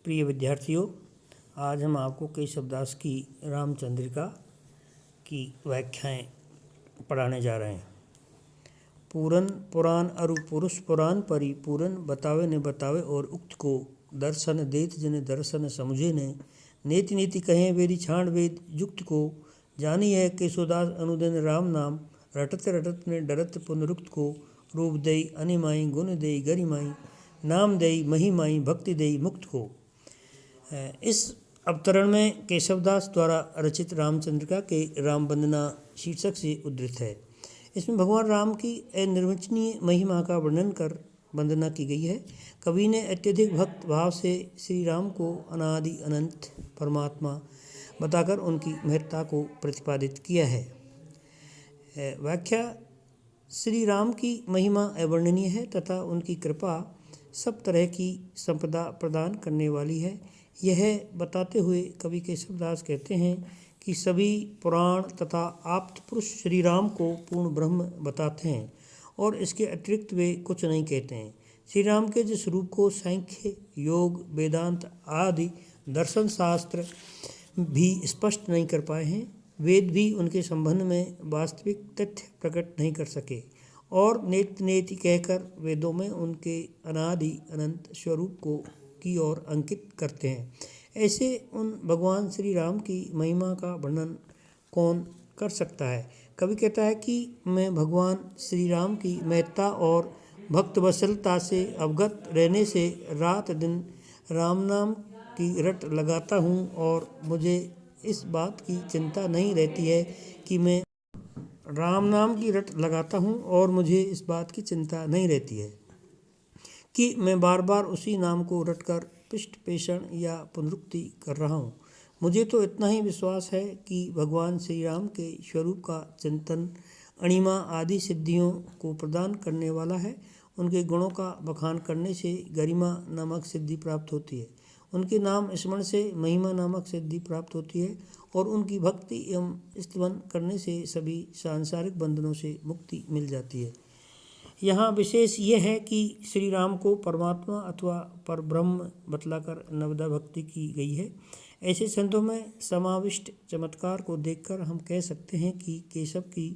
प्रिय विद्यार्थियों, आज हम आपको केशव दास की रामचंद्रिका की व्याख्याएं पढ़ाने जा रहे हैं। पूरन पुराण अरु पुरुष पुराण परि पूरन बतावे ने बतावे और उक्त को दर्शन देत जिने दर्शन समझे ने नेति नीति कहें वेरी छांड वेद युक्त को जानी है केशवदास अनुदिन राम नाम रटत रटत ने डरत पुनरुक्त को रूप देई अनिमाई गुण देई गरिमाई नाम देई महिमाई भक्ति देई मुक्त को। इस अवतरण में केशवदास द्वारा रचित रामचंद्रिका के राम वंदना शीर्षक से उद्धृत है। इसमें भगवान राम की अनिर्वचनीय महिमा का वर्णन कर वंदना की गई है। कवि ने अत्यधिक भक्त भाव से श्री राम को अनादि अनंत परमात्मा बताकर उनकी महत्ता को प्रतिपादित किया है। व्याख्या: श्री राम की महिमा अवर्णनीय है तथा उनकी कृपा सब तरह की संपदा प्रदान करने वाली है। यह बताते हुए कवि केशवदास कहते हैं कि सभी पुराण तथा आप्त पुरुष श्री राम को पूर्ण ब्रह्म बताते हैं और इसके अतिरिक्त वे कुछ नहीं कहते हैं। श्री राम के जिस रूप को सांख्य, योग, वेदांत आदि दर्शन शास्त्र भी स्पष्ट नहीं कर पाए हैं, वेद भी उनके संबंध में वास्तविक तथ्य प्रकट नहीं कर सके और नेति नेति कहकर वेदों में उनके अनादि अनंत स्वरूप को की ओर अंकित करते हैं। ऐसे उन भगवान श्री राम की महिमा का वर्णन कौन कर सकता है। कवि कहता है कि मैं भगवान श्री राम की महत्ता और भक्त वत्सलता से अवगत रहने से रात दिन राम नाम की रट लगाता हूँ और मुझे इस बात की चिंता नहीं रहती है कि मैं राम नाम की रट लगाता हूँ और मुझे इस बात की चिंता नहीं रहती है कि मैं बार बार उसी नाम को रटकर पिष्ट पेषण या पुनरुक्ति कर रहा हूँ। मुझे तो इतना ही विश्वास है कि भगवान श्री राम के स्वरूप का चिंतन अणिमा आदि सिद्धियों को प्रदान करने वाला है। उनके गुणों का बखान करने से गरिमा नामक सिद्धि प्राप्त होती है, उनके नाम स्मरण से महिमा नामक सिद्धि प्राप्त होती है और उनकी भक्ति एवं स्तवन करने से सभी सांसारिक बंधनों से मुक्ति मिल जाती है। यहाँ विशेष यह है कि श्री राम को परमात्मा अथवा परब्रह्म बतलाकर नवदा भक्ति की गई है। ऐसे संतों में समाविष्ट चमत्कार को देखकर हम कह सकते हैं कि केशव की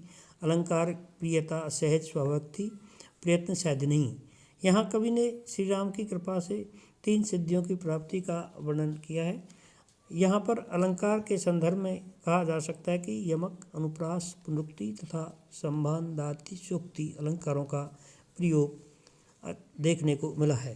अलंकार प्रियता सहज स्वाभाविक थी, प्रयत्न साध्य नहीं। यहाँ कवि ने श्री राम की कृपा से 3 सिद्धियों की प्राप्ति का वर्णन किया है। यहाँ पर अलंकार के संदर्भ में कहा जा सकता है कि यमक, अनुप्रास, पुनरुक्ति तथा संभान दाति सूक्ति अलंकारों का प्रयोग देखने को मिला है।